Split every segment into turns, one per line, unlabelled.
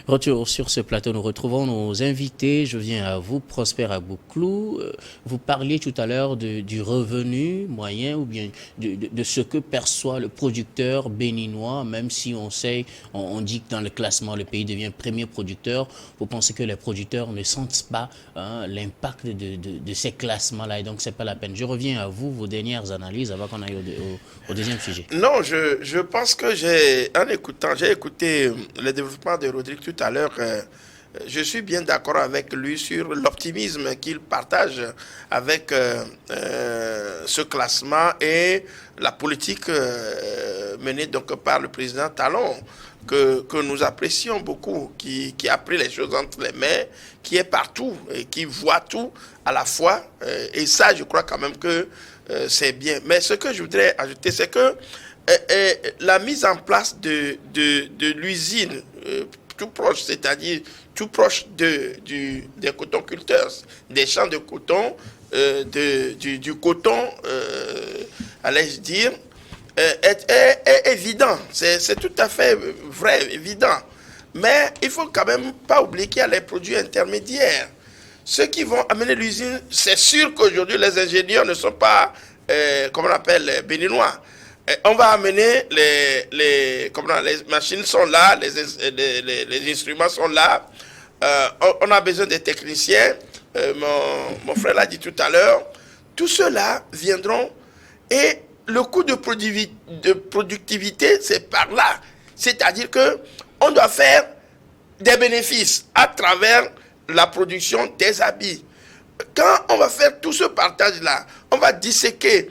Retour sur ce plateau, nous retrouvons nos invités. Je viens à vous, Prosper Abouklou. Vous parliez tout à l'heure du revenu moyen ou bien de ce que perçoit le producteur béninois, même si on sait, on dit que dans le classement, le pays devient premier producteur. Vous pensez que les producteurs ne sentent pas l'impact de ces classements-là et donc c'est pas la peine. Je reviens à vous, vos dernières analyses avant qu'on aille au deuxième sujet.
Non, je pense que j'ai écouté le développement de Rodrigue tout à l'heure. Je suis bien d'accord avec lui sur l'optimisme qu'il partage avec ce classement et la politique menée donc par le président Talon, que nous apprécions beaucoup, qui a pris les choses entre les mains, qui est partout et qui voit tout à la fois. Et ça, je crois quand même que c'est bien. Mais ce que je voudrais ajouter, c'est que la mise en place de l'usine tout proche, c'est-à-dire tout proche des cotonculteurs, des champs de coton, du coton, allais-je dire, est évident. C'est tout à fait vrai, évident. Mais il ne faut quand même pas oublier qu'il y a les produits intermédiaires. Ceux qui vont amener l'usine, c'est sûr qu'aujourd'hui, les ingénieurs ne sont pas, comment on appelle, béninois. On va amener les machines sont là, les instruments sont là. On a besoin des techniciens. Mon frère l'a dit tout à l'heure. Tous ceux-là viendront et le coût de productivité, c'est par là. C'est-à-dire qu'on doit faire des bénéfices à travers la production des habits. Quand on va faire tout ce partage-là, on va disséquer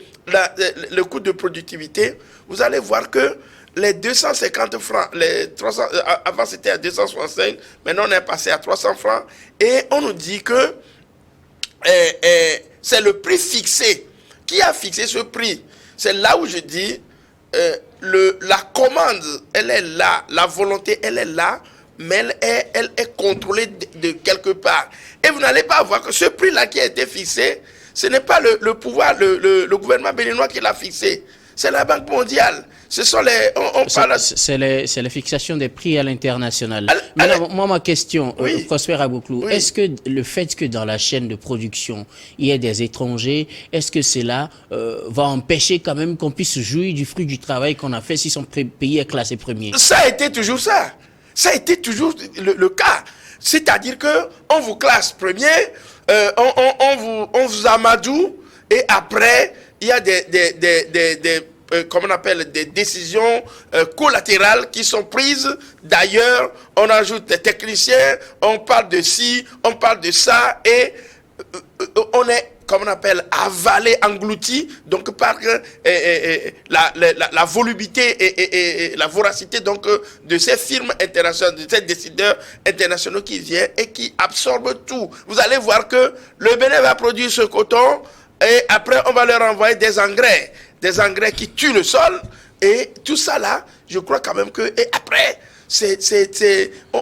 le coût de productivité, vous allez voir que les 250 francs, les 300, avant c'était à 265, maintenant on est passé à 300 francs, et on nous dit que c'est le prix fixé. Qui a fixé ce prix? C'est là où je dis, la commande, elle est là, la volonté, elle est là, mais elle est contrôlée de quelque part. Et vous n'allez pas voir que ce prix-là qui a été fixé, ce n'est pas le pouvoir, le gouvernement béninois qui l'a fixé. C'est la Banque mondiale. Ce sont les...
C'est la fixation des prix à l'international. Maintenant, moi, ma question, oui. Prosper Abouklou, oui. Est-ce que le fait que dans la chaîne de production, il y ait des étrangers, est-ce que cela va empêcher quand même qu'on puisse jouir du fruit du travail qu'on a fait si son pays est classé premier?
Ça a été toujours ça. Ça a été toujours le cas. C'est-à-dire qu'on vous classe premier, on vous amadoue, et après, il y a comment on appelle, des décisions collatérales qui sont prises. D'ailleurs, on ajoute des techniciens, on parle de ci, on parle de ça, et on est, comme on appelle, avalé, englouti, donc par la volubité et la voracité donc, de ces firmes internationales, de ces décideurs internationaux qui viennent et qui absorbent tout. Vous allez voir que le Bénin va produire ce coton, et après on va leur envoyer des engrais qui tuent le sol, et tout ça là, je crois quand même que, et après,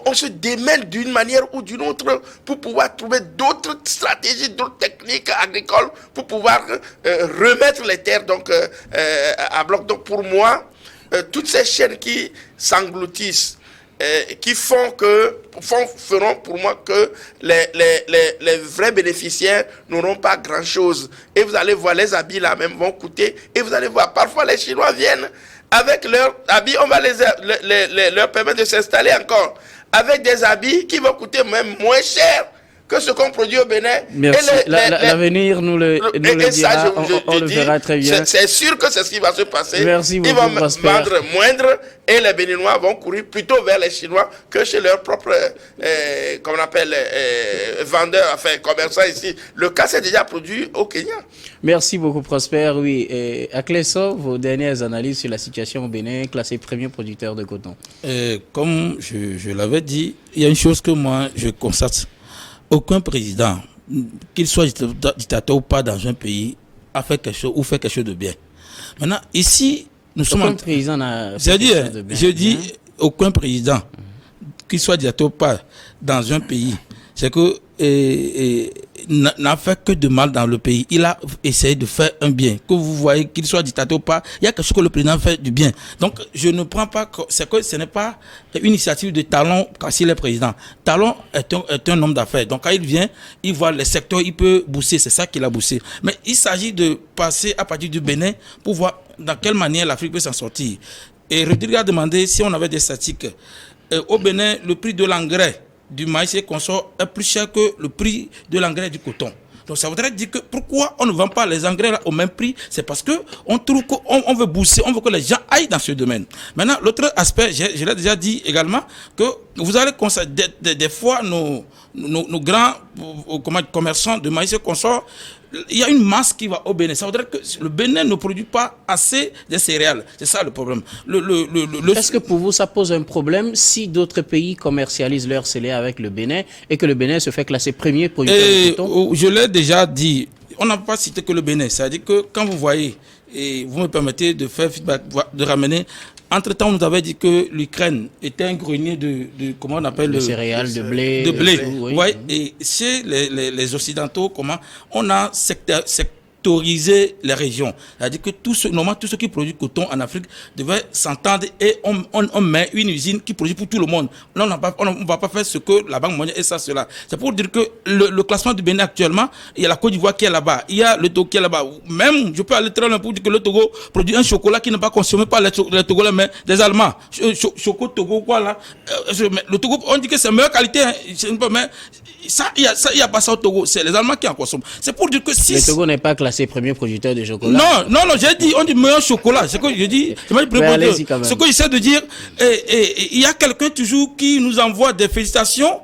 on se démène d'une manière ou d'une autre pour pouvoir trouver d'autres stratégies, d'autres techniques agricoles pour pouvoir remettre les terres donc, à bloc. Donc pour moi, toutes ces chaînes qui s'engloutissent, qui feront pour moi que les vrais bénéficiaires n'auront pas grand-chose. Et vous allez voir, les habits là même vont coûter. Et vous allez voir, parfois les Chinois viennent avec leurs habits, on va leur permettre de s'installer encore avec des habits qui vont coûter même moins cher que ce qu'on produit au Bénin.
Merci. L'avenir nous le dira, ça, on le verra très bien.
C'est sûr que c'est ce qui va se passer.
Merci beaucoup,
ils vont vendre moindre et les Béninois vont courir plutôt vers les Chinois que chez leurs propres, comme on appelle, vendeurs, enfin commerçants ici. Le cas s'est déjà produit au Kenya.
Merci beaucoup, Prosper. Oui, à Clesso, vos dernières analyses sur la situation au Bénin, classé premier producteur de coton.
Comme je l'avais dit, il y a une chose que moi je constate. Aucun président, qu'il soit dictateur ou pas dans un pays, a fait quelque chose ou fait quelque chose de bien. Maintenant, ici, nous sommes...
Aucun président n'a fait quelque chose de bien.
Je dis aucun président, qu'il soit dictateur ou pas dans un pays, c'est que n'a fait que de mal dans le pays. Il a essayé de faire un bien. Que vous voyez qu'il soit dictateur ou pas, il y a quelque chose que le président fait du bien. Donc, je ne prends pas que ce n'est pas une initiative de Talon quand il est président. Talon est un homme d'affaires. Donc, quand il vient, il voit les secteurs, il peut booster. C'est ça qu'il a boosté. Mais il s'agit de passer à partir du Bénin pour voir dans quelle manière l'Afrique peut s'en sortir. Et Rodrigue a demandé si on avait des statistiques. Au Bénin, le prix de l'engrais du maïs et consort est plus cher que le prix de l'engrais du coton. Donc ça voudrait dire que pourquoi on ne vend pas les engrais là au même prix, c'est parce que on trouve qu'on veut booster, on veut que les gens aillent dans ce domaine. Maintenant, l'autre aspect, je l'ai déjà dit également, que vous allez constater des fois nos grands commerçants de maïs et consort, il y a une masse qui va au Bénin. Ça voudrait que le Bénin ne produit pas assez de céréales. C'est ça le problème.
Est-ce que pour vous, ça pose un problème si d'autres pays commercialisent leurs céréales avec le Bénin et que le Bénin se fait classer premier producteur de coton?
Je l'ai déjà dit. On n'a pas cité que le Bénin. C'est-à-dire que quand vous voyez, et vous me permettez de faire feedback, de ramener. Entre-temps, on nous avait dit que l'Ukraine était un grenier de comment on appelle
de céréales, de blé.
De blé.
Oui.
Ouais, et chez les Occidentaux, comment on a sectorisé les régions. C'est-à-dire que normalement, tout ce qui produit coton en Afrique devait s'entendre et on met une usine qui produit pour tout le monde. Là, on ne va pas faire ce que la Banque mondiale et ça, cela. C'est pour dire que le classement du Bénin actuellement, il y a la Côte d'Ivoire qui est là-bas, il y a le Togo qui est là-bas. Même, je peux aller très loin pour dire que le Togo produit un chocolat qui n'est pas consommé par les Togolais, mais des Allemands. Choco Togo, quoi là. Le Togo, on dit que c'est meilleure qualité, hein, mais ça, il y a pas ça au Togo. C'est les Allemands qui en consomment. C'est pour dire que si...
Le Togo n'est pas classé premier producteur de chocolat.
Non, j'ai dit, on dit meilleur chocolat. C'est que je dis, ce que j'essaie de dire, il y a quelqu'un toujours qui nous envoie des félicitations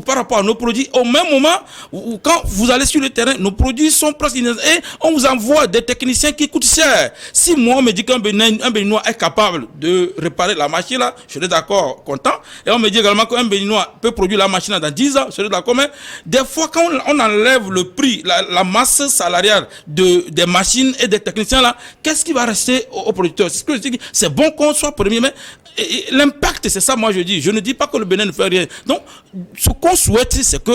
par rapport à nos produits. Au même moment, où, quand vous allez sur le terrain, nos produits sont presque et on vous envoie des techniciens qui coûtent cher. Si moi, on me dit qu'un Béninois est capable de réparer la machine là, je serais d'accord, content. Et on me dit également qu'un Béninois peut produire la machine dans 10 ans, je serais d'accord. Mais des fois, quand on enlève le prix, la masse salariale des machines et des techniciens là, qu'est-ce qui va rester aux producteurs? C'est ce que je dis, c'est bon qu'on soit premier, mais l'impact, c'est ça, moi je dis. Je ne dis pas que le Bénin ne fait rien. Donc, ce qu'on souhaite, c'est que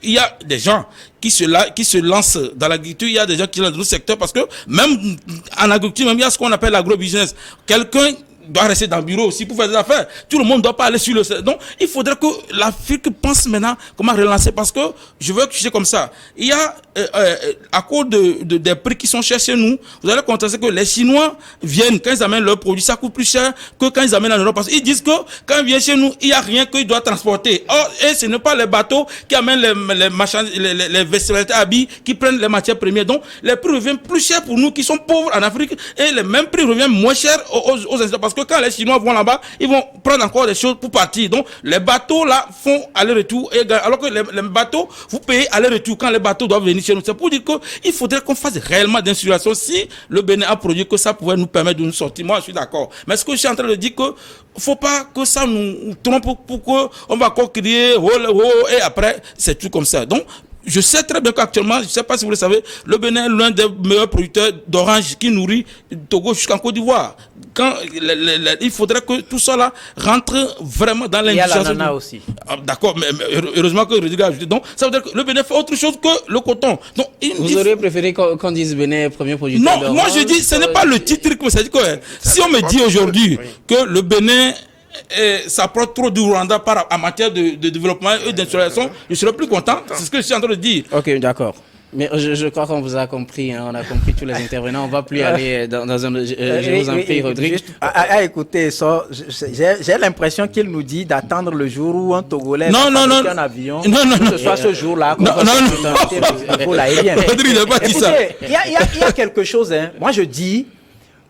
il y a des gens qui se lancent dans l'agriculture, il y a des gens qui sont dans d'autres secteurs, parce que même en agriculture, même il y a ce qu'on appelle l'agro-business. Quelqu'un doit rester dans le bureau aussi pour faire des affaires. Tout le monde ne doit pas aller sur le... Donc, il faudrait que l'Afrique pense maintenant comment relancer, parce que je veux que tu sais comme ça. Il y a, à cause des prix qui sont chers chez nous, vous allez constater que les Chinois viennent, quand ils amènent leurs produits, ça coûte plus cher que quand ils amènent en Europe. Parce qu'ils disent que quand ils viennent chez nous, il n'y a rien qu'ils doivent transporter. Or, et ce n'est pas les bateaux qui amènent les vestimentaires habits, qui prennent les matières premières. Donc, les prix reviennent plus chers pour nous qui sommes pauvres en Afrique, et les mêmes prix reviennent moins chers aux États. Parce que quand les Chinois vont là-bas, ils vont prendre encore des choses pour partir. Donc, les bateaux là font aller-retour, alors que les bateaux, vous payez aller-retour quand les bateaux doivent venir chez nous. C'est pour dire qu'il faudrait qu'on fasse réellement d'installation. Si le Bénin a produit que ça pouvait nous permettre de nous sortir, moi je suis d'accord. Mais ce que je suis en train de dire, que faut pas que ça nous trompe pour qu'on va encore crier et après c'est tout comme ça. Donc, je sais très bien qu'actuellement, je ne sais pas si vous le savez, le Bénin est l'un des meilleurs producteurs d'orange qui nourrit Togo jusqu'en Côte d'Ivoire. Il faudrait que tout ça là rentre vraiment dans l'industrialisation.
Il y a l'ananas aussi.
D'accord, mais heureusement que Rodrigue a ajouté. Donc, ça veut dire que le Bénin fait autre chose que le coton. Donc,
vous auriez préféré qu'on dise Bénin est premier producteur d'orange?
Non, moi je dis, ce n'est pas le titre que ça dit que si on me dit aujourd'hui que le Bénin s'approche trop du Rwanda en matière de développement et d'industrialisation, je serais plus content. C'est ce que je suis en train de dire.
Ok, d'accord. Mais je crois qu'on vous a compris, hein, on a compris tous les intervenants. On ne va plus aller dans un... Je vous en prie, Rodrigue.
Écoutez, j'ai l'impression qu'il nous dit d'attendre le jour où un Togolais va un avion, que ce soit ce jour-là.
Rodrigue n'a pas dit ça.
Il y a quelque chose. Hein. Moi, je dis,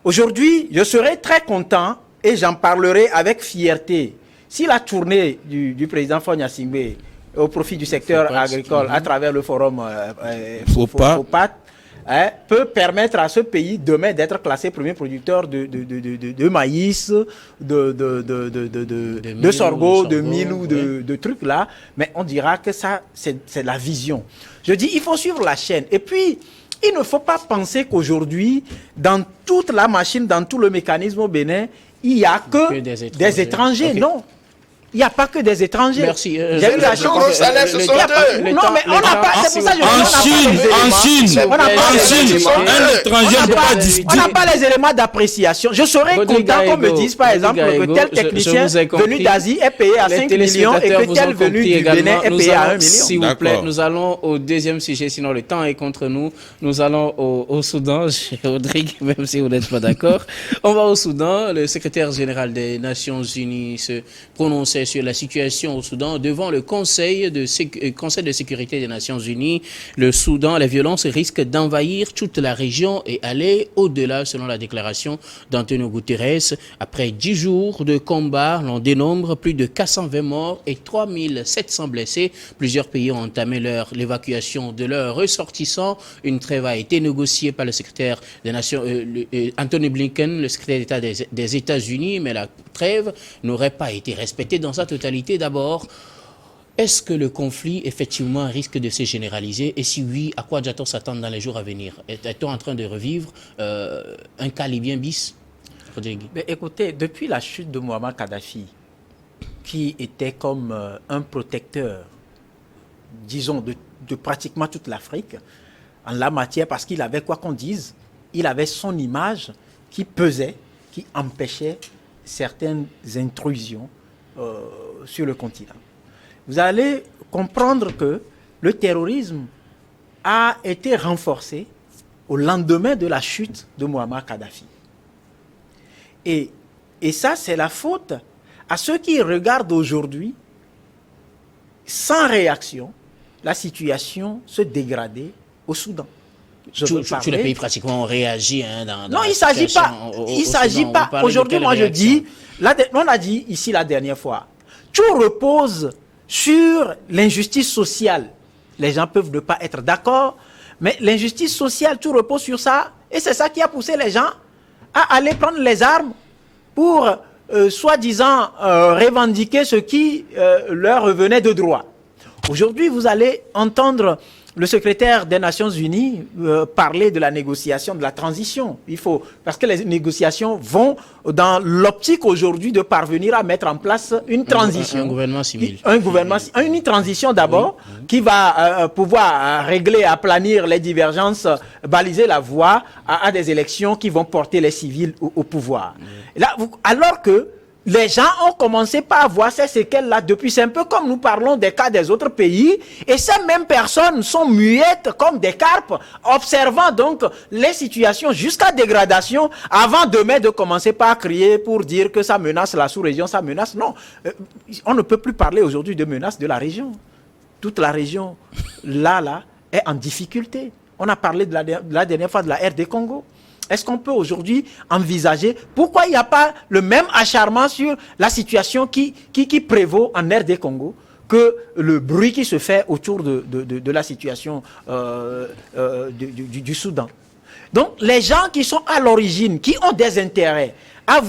aujourd'hui, je serais très content et j'en parlerai avec fierté. Si la tournée du président Fogna Singbe au profit du secteur agricole à travers le forum FOPAT peut permettre à ce pays demain d'être classé premier producteur de maïs, de sorgho, de mil ou de trucs là, mais on dira que ça, c'est la vision. Je dis, il faut suivre la chaîne. Et puis, il ne faut pas penser qu'aujourd'hui, dans toute la machine, dans tout le mécanisme au Bénin, il n'y a que des étrangers. Okay. Non. Il n'y a pas que des étrangers.
Merci.
J'ai eu la
le
chance.
gros salaire, ce sont eux.
Non, mais on n'a pas. C'est pour ça que on n'a pas les éléments d'appréciation. Je serais content qu'on me dise, par exemple, que tel technicien venu d'Asie est payé à 5 millions et que tel venu du Bénin est payé à 1 million.
S'il vous plaît, nous allons au deuxième sujet, sinon le temps est contre nous. Nous allons au Soudan. Rodrigue, même si vous n'êtes pas d'accord. On va au Soudan. Le secrétaire général des Nations Unies se prononçait sur la situation au Soudan devant le Conseil de sécurité des Nations Unies. Le Soudan, les violences risquent d'envahir toute la région et aller au-delà, selon la déclaration d'Antonio Guterres. Après 10 jours de combat, l'on dénombre plus de 420 morts et 3700 blessés. Plusieurs pays ont entamé l'évacuation de leurs ressortissants. Une trêve a été négociée par le secrétaire des Nations, Anthony Blinken, le secrétaire d'État des États-Unis, mais la trêve n'aurait pas été respectée dans sa totalité. D'abord, est-ce que le conflit, effectivement, risque de se généraliser? Et si oui, à quoi doit-on s'attendre dans les jours à venir? Est-on en train de revivre un cas libyen bis? Rodrigue.
Mais écoutez, depuis la chute de Muammar Kadhafi, qui était comme un protecteur, disons, de pratiquement toute l'Afrique, en la matière, parce qu'il avait, quoi qu'on dise, il avait son image qui pesait, qui empêchait certaines intrusions sur le continent. Vous allez comprendre que le terrorisme a été renforcé au lendemain de la chute de Muammar Kadhafi. Et ça, c'est la faute à ceux qui regardent aujourd'hui, sans réaction, la situation se dégrader au Soudan.
Tous les pays pratiquement ont réagi.
Non, il ne s'agit pas. Aujourd'hui, moi je dis, on a dit ici la dernière fois, tout repose sur l'injustice sociale. Les gens peuvent ne pas être d'accord, mais l'injustice sociale, tout repose sur ça. Et c'est ça qui a poussé les gens à aller prendre les armes pour, soi-disant, revendiquer ce qui leur revenait de droit. Aujourd'hui, vous allez entendre le secrétaire des Nations Unies parler de la négociation, de la transition. Parce que les négociations vont dans l'optique aujourd'hui de parvenir à mettre en place une transition.
Un gouvernement civil.
Une transition d'abord, oui, qui va pouvoir régler, aplanir les divergences, baliser la voie à des élections qui vont porter les civils au pouvoir. Oui. Là, alors que les gens ont commencé par voir ces séquelles-là depuis. C'est un peu comme nous parlons des cas des autres pays. Et ces mêmes personnes sont muettes comme des carpes, observant donc les situations jusqu'à dégradation, avant demain de commencer par crier pour dire que ça menace la sous-région, ça menace. Non, on ne peut plus parler aujourd'hui de menace de la région. Toute la région, là, est en difficulté. On a parlé de la dernière fois de la RD Congo. Est-ce qu'on peut aujourd'hui envisager pourquoi il n'y a pas le même acharnement sur la situation qui prévaut en RD Congo que le bruit qui se fait autour de la situation du Soudan? Donc, les gens qui sont à l'origine, qui ont des intérêts à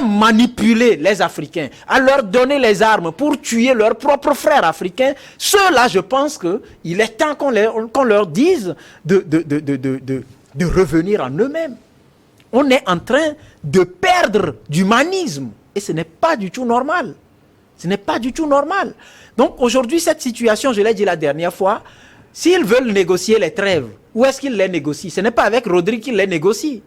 manipuler les Africains, à leur donner les armes pour tuer leurs propres frères africains, ceux-là, je pense qu'il est temps qu'on leur dise de revenir en eux-mêmes. On est en train de perdre d'humanisme. Et ce n'est pas du tout normal. Ce n'est pas du tout normal. Donc aujourd'hui, cette situation, je l'ai dit la dernière fois, s'ils veulent négocier les trêves, où est-ce qu'ils les négocient? Ce n'est pas avec Rodrigue qu'ils les négocient.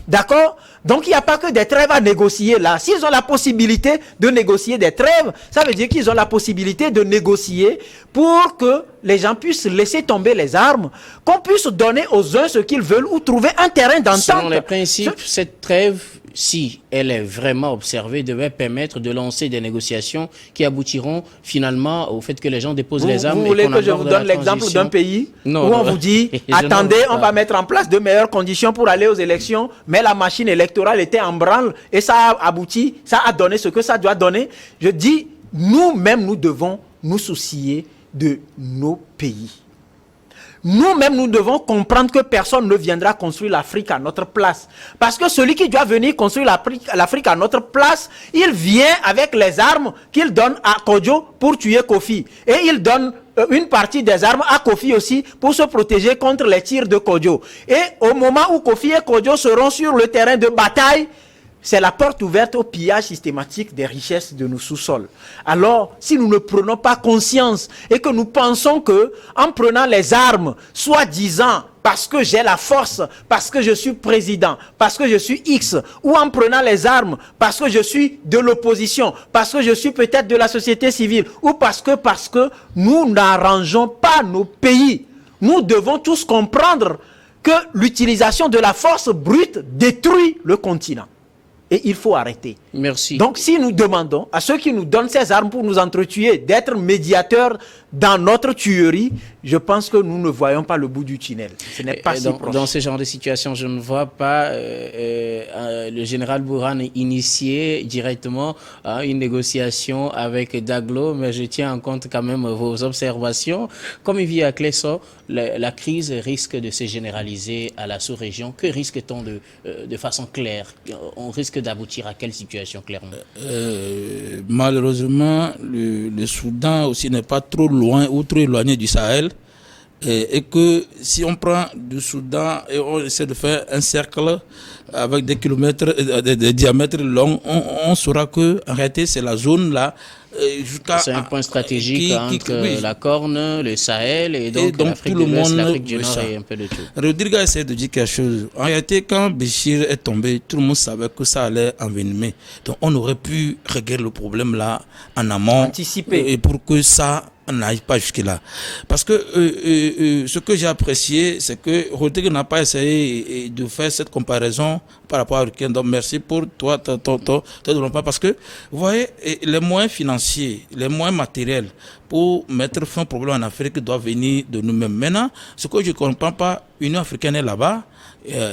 D'accord? Donc il n'y a pas que des trêves à négocier là. S'ils ont la possibilité de négocier des trêves, ça veut dire qu'ils ont la possibilité de négocier pour que les gens puissent laisser tomber les armes, qu'on puisse donner aux uns ce qu'ils veulent ou trouver un terrain d'entente.
Selon les principes, cette trêve, si elle est vraiment observée, devait permettre de lancer des négociations qui aboutiront finalement au fait que les gens déposent les armes.
Vous voulez que je vous donne l'exemple d'un pays où on vous dit, attendez, on va mettre en place de meilleures conditions pour aller aux élections, mais la machine électorale était en branle et ça a abouti, ça a donné ce que ça doit donner. Je dis, nous-mêmes, nous devons nous soucier de nos pays. Nous-mêmes, nous devons comprendre que personne ne viendra construire l'Afrique à notre place. Parce que celui qui doit venir construire l'Afrique à notre place, il vient avec les armes qu'il donne à Kodjo pour tuer Kofi. Et il donne une partie des armes à Kofi aussi pour se protéger contre les tirs de Kodjo. Et au moment où Kofi et Kodjo seront sur le terrain de bataille, c'est la porte ouverte au pillage systématique des richesses de nos sous-sols. Alors, si nous ne prenons pas conscience et que nous pensons que, en prenant les armes, soi-disant, parce que j'ai la force, parce que je suis président, parce que je suis X, ou en prenant les armes, parce que je suis de l'opposition, parce que je suis peut-être de la société civile, ou parce que nous n'arrangeons pas nos pays. Nous devons tous comprendre que l'utilisation de la force brute détruit le continent. Et il faut arrêter.
Merci.
Donc, si nous demandons à ceux qui nous donnent ces armes pour nous entretuer d'être médiateurs dans notre tuerie, je pense que nous ne voyons pas le bout du tunnel. Ce n'est pas si proche.
Dans ce genre de situation, je ne vois pas le général Bourhan initier directement une négociation avec Daglo, mais je tiens en compte quand même vos observations. Comme il vit à Clesso, la crise risque de se généraliser à la sous-région. Que risque-t-on de façon claire? On risque d'aboutir à quelle situation clairement?
Malheureusement, le Soudan aussi n'est pas trop loin ou trop éloigné du Sahel. Et que si on prend du Soudan et on essaie de faire un cercle avec des kilomètres, des diamètres longs, on saura que en réalité c'est la zone là.
C'est un point stratégique entre la Corne, le Sahel et donc l'Afrique de l'Ouest, l'Afrique du Nord et un peu de tout.
Rodrigue a essayé de dire quelque chose. En réalité, quand Béchir est tombé, tout le monde savait que ça allait envenimer. Donc on aurait pu régler le problème là en amont.
Anticiper.
Et pour que ça n'aille pas jusque-là. Parce que ce que j'ai apprécié, c'est que Rodrigue n'a pas essayé de faire cette comparaison par rapport à Rukin. Donc merci pour toi, ton développement. Parce que, vous voyez, les moyens financiers, les moyens matériels pour mettre fin au problème en Afrique doivent venir de nous-mêmes. Maintenant, ce que je ne comprends pas, l'Union africaine est là-bas.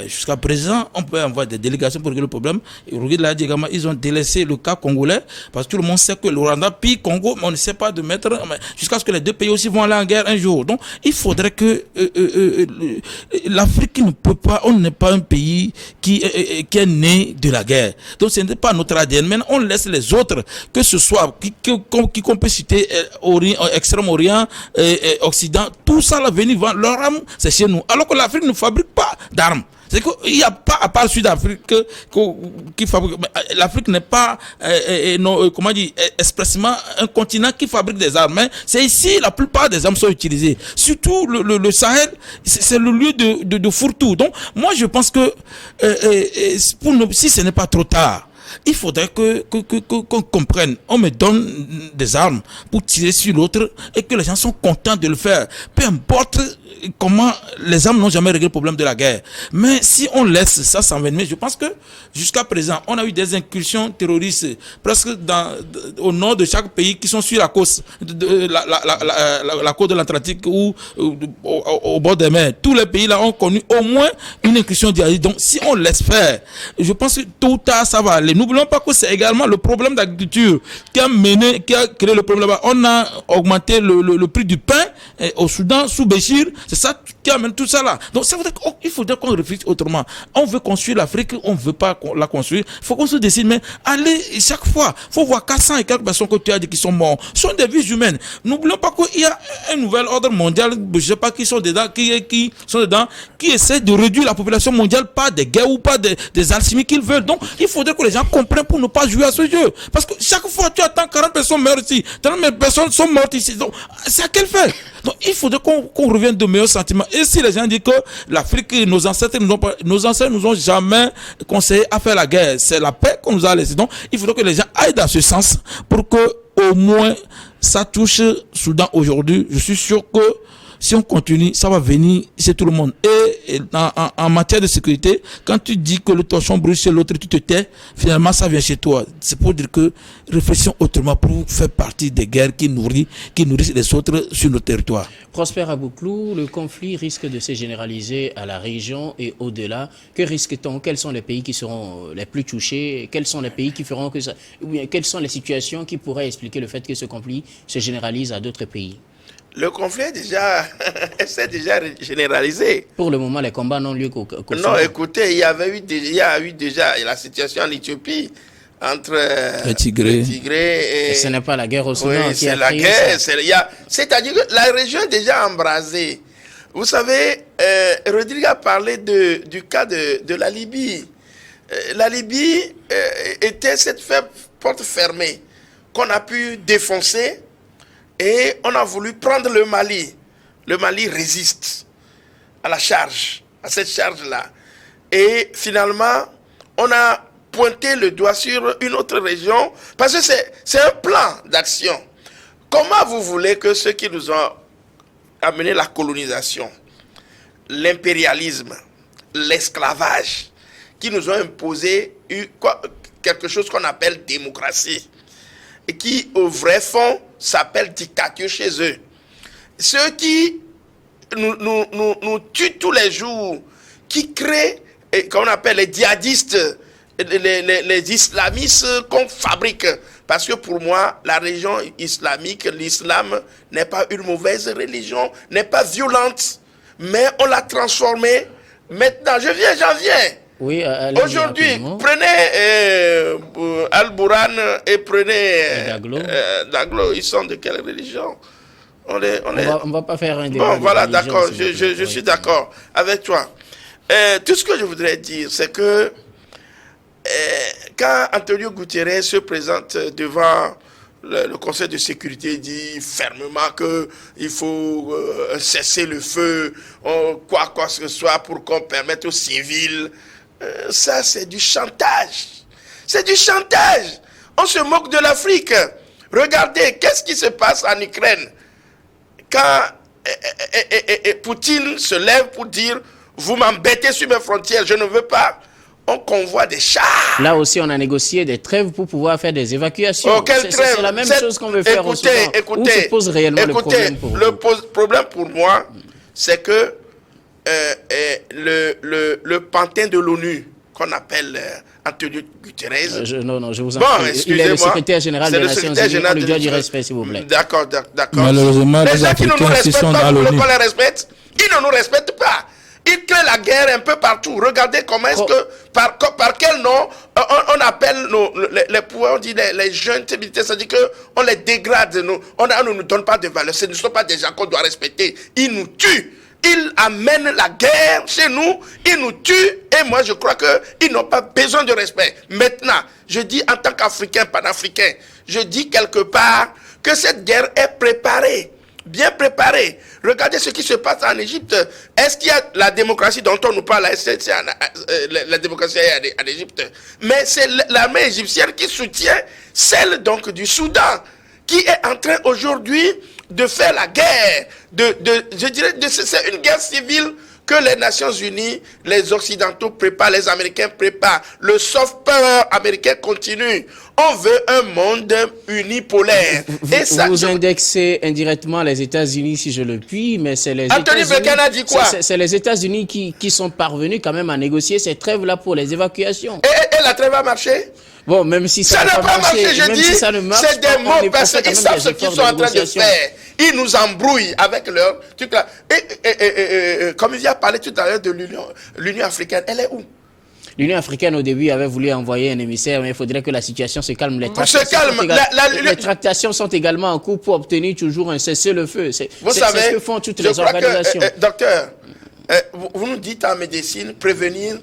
Jusqu'à présent, on peut envoyer des délégations pour régler le problème. Ils ont délaissé le cas congolais parce que tout le monde sait que le Rwanda pille Congo, mais on ne sait pas de mettre jusqu'à ce que les deux pays aussi vont aller en guerre un jour. Donc, il faudrait que l'Afrique ne peut pas, on n'est pas un pays qui est né de la guerre. Donc, ce n'est pas notre ADN. Maintenant, on laisse les autres, que ce soit qu'on peut citer Extrême-Orient, Occident, tout ça là venir vendre leur arme, c'est chez nous. Alors que l'Afrique ne fabrique pas d'armes. C'est qu'il n'y a pas, à part Sud-Afrique, qui fabrique. L'Afrique n'est pas, comment dire, expressément un continent qui fabrique des armes. Mais c'est ici, la plupart des armes sont utilisées. Surtout le Sahel, c'est le lieu de fourre-tout. Donc, moi, je pense que, si ce n'est pas trop tard, il faudrait qu'on comprenne. On me donne des armes pour tirer sur l'autre et que les gens sont contents de le faire. Peu importe comment les armes n'ont jamais réglé le problème de la guerre. Mais si on laisse ça s'envenimer, je pense que jusqu'à présent, on a eu des incursions terroristes presque au nord de chaque pays qui sont sur la côte, la côte de l'Atlantique ou au bord des mers. Tous les pays là ont connu au moins une incursion djihadiste. Donc si on laisse faire, je pense que tôt ou tard ça va aller. N'oublions pas que c'est également le problème d'agriculture qui a créé le problème là-bas. On a augmenté le prix du pain au Soudan sous Béchir. C'est ça qui amène tout ça là. Donc ça veut dire qu'il faudrait qu'on réfléchisse autrement. On veut construire l'Afrique, on ne veut pas la construire. Il faut qu'on se décide, mais allez, chaque fois, il faut voir 400 et quelques personnes que tu as dit qui sont morts. Ce sont des vies humaines. N'oublions pas qu'il y a un nouvel ordre mondial, je ne sais pas qui sont dedans, qui essaie de réduire la population mondiale par des guerres ou par des alchimies qu'ils veulent. Donc il faudrait que les gens comprennent pour ne pas jouer à ce jeu. Parce que chaque fois tu attends 40 personnes meurent ici, 30 personnes sont mortes ici. Donc c'est à quel fait? Donc il faudrait qu'on revienne de meilleurs sentiments. Et si les gens disent que l'Afrique, nos ancêtres nous ont jamais conseillé à faire la guerre, c'est la paix qu'on nous a laissé. Donc il faudrait que les gens aillent dans ce sens pour que au moins ça touche Soudan aujourd'hui. Je suis sûr que si on continue, ça va venir chez tout le monde. Et en matière de sécurité, quand tu dis que le torchon brûle chez l'autre, tu te tais, finalement ça vient chez toi. C'est pour dire que réfléchissons autrement pour faire partie des guerres qui nourrissent les autres sur nos territoires.
Prosper Abouklou, le conflit risque de se généraliser à la région et au-delà. Que risque-t-on? Quels sont les pays qui seront les plus touchés? Quels sont les pays qui feront que ça? Ou bien quelles sont les situations qui pourraient expliquer le fait que ce conflit se généralise à d'autres pays?
Le conflit s'est déjà généralisé.
Pour le moment, les combats n'ont lieu qu'au
Non, écoutez, il y a eu déjà la situation en Éthiopie entre
les Tigrés
et ce n'est pas la guerre au Soudan.
Oui, c'est la guerre. C'est-à-dire que la région est déjà embrasée. Vous savez, Rodrigue a parlé du cas de la Libye. la Libye était cette porte fermée qu'on a pu défoncer et on a voulu prendre le Mali. Le Mali résiste à la charge, à cette charge-là. Et finalement, on a pointé le doigt sur une autre région parce que c'est un plan d'action. Comment vous voulez que ceux qui nous ont amené la colonisation, l'impérialisme, l'esclavage, qui nous ont imposé quelque chose qu'on appelle démocratie, et qui au vrai fond s'appelle dictature chez eux. Ceux qui nous tuent tous les jours, qui créent, qu'on appelle les djihadistes, les islamistes qu'on fabrique. Parce que pour moi, la religion islamique, l'islam, n'est pas une mauvaise religion, n'est pas violente, mais on l'a transformée. Maintenant, j'en viens.
Oui,
aujourd'hui, prenez Al-Bourhan et prenez Daglo. Ils sont de quelle religion? On
va pas faire un débat.
Bon, voilà, d'accord, je suis d'accord avec toi. Tout ce que je voudrais dire, c'est que quand Antonio Guterres se présente devant le Conseil de sécurité, il dit fermement qu'il faut cesser le feu, quoi que ce soit, pour qu'on permette aux civils. Ça, c'est du chantage. C'est du chantage. On se moque de l'Afrique. Regardez, qu'est-ce qui se passe en Ukraine quand Poutine se lève pour dire « Vous m'embêtez sur mes frontières, je ne veux pas ». On convoie des chars.
Là aussi, on a négocié des trêves pour pouvoir faire des évacuations.
Oh, c'est
la même chose qu'on veut faire au Soudan. Où se pose réellement le problème pour vous?
Le problème pour moi, c'est que le pantin de l'ONU, qu'on appelle Antonio Guterres...
non, je vous en prie. Il est le secrétaire général des Nations Unies. On lui doit du respect, s'il vous plaît.
D'accord.
Malheureusement,
les gens qui ne nous respectent pas, vous voulez qu'on les respecte? Ils ne nous respectent pas. Ils créent la guerre un peu partout. Regardez comment est-ce que, par quel nom on appelle les pouvoirs, on dit les jeunes militaires, c'est-à-dire qu'on les dégrade, on ne nous donne pas de valeur. Ce ne sont pas des gens qu'on doit respecter. Ils nous tuent. Ils amènent la guerre chez nous, ils nous tuent, et moi je crois qu'ils n'ont pas besoin de respect. Maintenant, je dis en tant qu'Africain, panafricain, je dis quelque part que cette guerre est préparée. Bien préparé. Regardez ce qui se passe en Égypte. Est-ce qu'il y a la démocratie dont on nous parle? La démocratie en Égypte. Mais c'est l'armée égyptienne qui soutient celle donc du Soudan, qui est en train aujourd'hui de faire la guerre. Je dirais, c'est une guerre civile que les Nations Unies, les Occidentaux préparent, les Américains préparent. Le soft power américain continue. On veut un monde unipolaire.
Vous indexez indirectement les États-Unis, si je le puis, mais c'est les États-Unis. C'est les États-Unis qui sont parvenus quand même à négocier ces trêves-là pour les évacuations.
Et la trêve a marché?
Bon, même si ça n'a pas marché,
je dis, c'est des mots parce qu'ils savent ce qu'ils sont en train de faire. Ils nous embrouillent avec leur truc là. Comme il y a parlé tout à l'heure de l'Union africaine, elle est où?
L'Union africaine, au début, avait voulu envoyer un émissaire, mais il faudrait que la situation se calme. Les tractations sont également en cours pour obtenir toujours un cessez-le-feu. C'est ce que font toutes les organisations.
Docteur, vous nous dites en médecine, prévenir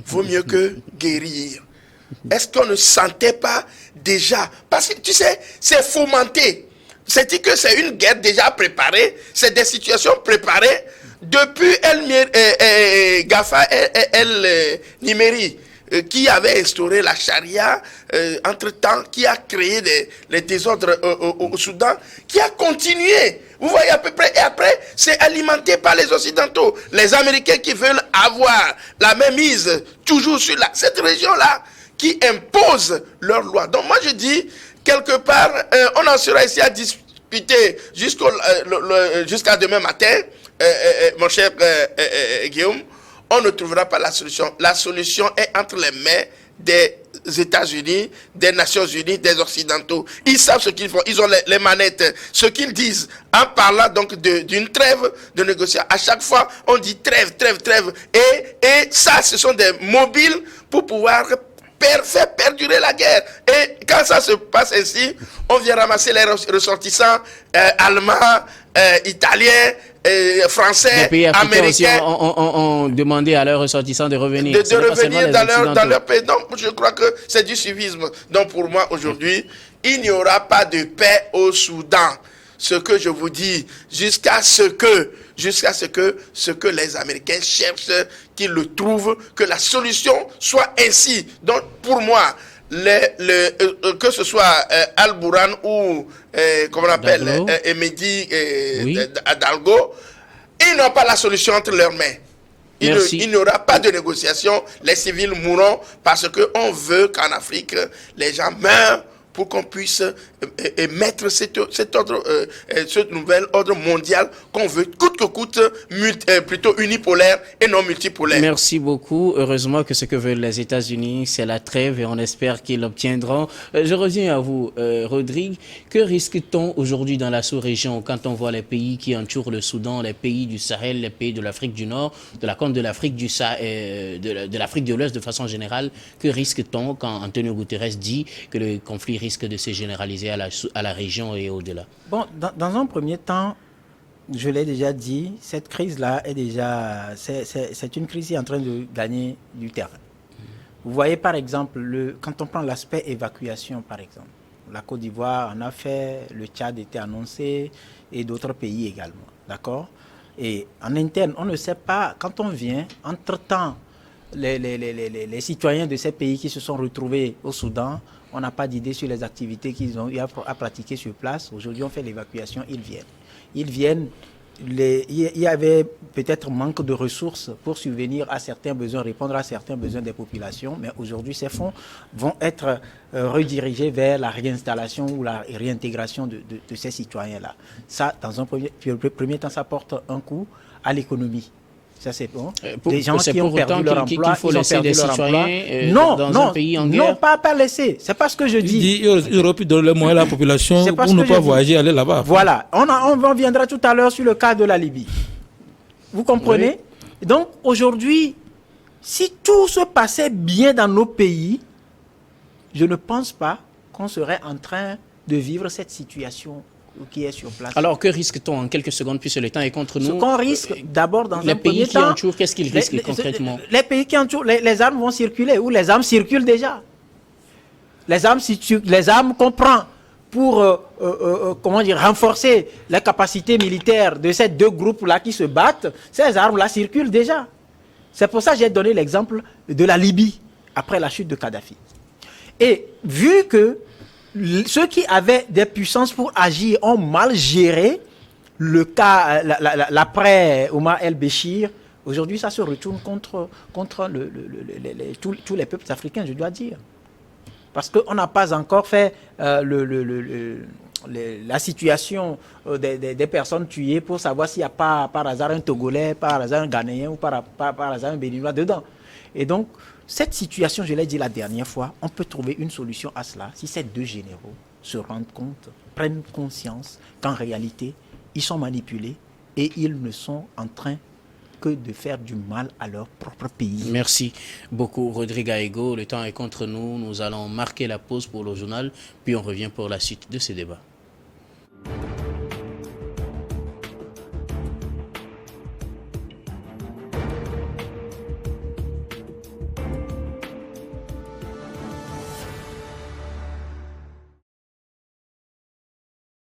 vaut mieux que guérir. Est-ce qu'on ne sentait pas déjà? Parce que tu sais, c'est fomenté. C'est-à-dire que c'est une guerre déjà préparée, c'est des situations préparées depuis Gafa et Nimeri, qui avait instauré la charia entre-temps, qui a créé les désordres au Soudan, qui a continué. Vous voyez à peu près, et après, c'est alimenté par les Occidentaux. Les Américains qui veulent avoir la même mise toujours sur cette région-là, qui imposent leurs lois. Donc moi je dis, quelque part, on en sera ici à discuter jusqu'à demain matin, mon cher Guillaume, on ne trouvera pas la solution. La solution est entre les mains des États-Unis, des Nations Unies, des Occidentaux. Ils savent ce qu'ils font, ils ont les manettes. Ce qu'ils disent en parlant donc d'une trêve de négociation. À chaque fois, on dit trêve. Et ça, ce sont des mobiles pour pouvoir fait perdurer la guerre. Et quand ça se passe ainsi, on vient ramasser les ressortissants allemands, italiens, français,
les pays africains aussi
américains.
ont demandé à leurs ressortissants de revenir.
De revenir dans leur pays. Donc, je crois que c'est du suivisme. Donc, pour moi, aujourd'hui, il n'y aura pas de paix au Soudan. Ce que je vous dis, jusqu'à ce que les Américains cherchent, qu'ils le trouvent, que la solution soit ainsi. Donc, pour moi, que ce soit Al-Bourhan ou, comment on appelle, Mehdi Hidalgo, ils n'ont pas la solution entre leurs mains. Il n'y aura pas de négociation. Les civils mourront parce qu'on veut qu'en Afrique, les gens meurent pour qu'on puisse mettre ce nouvel ordre mondial qu'on veut coûte que coûte, plutôt unipolaire et non multipolaire.
Merci beaucoup. Heureusement que ce que veulent les États-Unis, c'est la trêve et on espère qu'ils l'obtiendront. Je reviens à vous, Rodrigue. Que risque-t-on aujourd'hui dans la sous-région quand on voit les pays qui entourent le Soudan, les pays du Sahel, les pays de l'Afrique du Nord, de la Corne de l'Afrique du de l'Afrique de l'Ouest de façon générale? Que risque-t-on quand Antonio Guterres dit que le conflit risque de se généraliser à la région et au-delà?
Bon, dans un premier temps, je l'ai déjà dit, cette crise-là est déjà... C'est une crise qui est en train de gagner du terrain. Vous voyez par exemple, quand on prend l'aspect évacuation par exemple, la Côte d'Ivoire en a fait, le Tchad était annoncé et d'autres pays également, d'accord? Et en interne, on ne sait pas, quand on vient, entre-temps, les citoyens de ces pays qui se sont retrouvés au Soudan, on n'a pas d'idée sur les activités qu'ils ont eu à pratiquer sur place. Aujourd'hui, on fait l'évacuation, ils viennent. Ils viennent, il y avait peut-être manque de ressources pour subvenir à certains besoins, répondre à certains besoins des populations, mais aujourd'hui, ces fonds vont être redirigés vers la réinstallation ou la réintégration de ces citoyens-là. Ça, dans un premier temps, ça porte un coup à l'économie. Ça, c'est bon. Des gens qui ont perdu leur emploi,
qu'il faut laisser des citoyens dans un pays en guerre.
Non, pas laisser. C'est pas ce que je dis.
Il aurait pu donner les moyens à la population pour ne pas voyager, aller là-bas.
Voilà. On reviendra tout à l'heure sur le cas de la Libye. Vous comprenez? Oui. Donc, aujourd'hui, si tout se passait bien dans nos pays, je ne pense pas qu'on serait en train de vivre cette situation qui est sur place.
Alors, que risque-t-on en quelques secondes, puisque le temps est contre nous?
Ce qu'on risque, d'abord, dans un premier temps...
Les pays qui entourent, qu'est-ce qu'ils risquent concrètement?
Les pays qui entourent, les armes vont circuler, ou les armes circulent déjà. Les armes qu'on prend pour renforcer les capacités militaires de ces deux groupes-là qui se battent, ces armes-là circulent déjà. C'est pour ça que j'ai donné l'exemple de la Libye, après la chute de Kadhafi. Et vu que ceux qui avaient des puissances pour agir ont mal géré le cas, l'après Omar el-Béchir. Aujourd'hui, ça se retourne contre tous les peuples africains, je dois dire. Parce qu'on n'a pas encore fait la situation des personnes tuées pour savoir s'il n'y a pas par hasard un Togolais, par hasard un Ghanéen ou par hasard un Béninois dedans. Et donc, cette situation, je l'ai dit la dernière fois, on peut trouver une solution à cela si ces deux généraux se rendent compte, prennent conscience qu'en réalité, ils sont manipulés et ils ne sont en train que de faire du mal à leur propre pays.
Merci beaucoup, Rodrigue Aego. Le temps est contre nous. Nous allons marquer la pause pour le journal, puis on revient pour la suite de ce débat.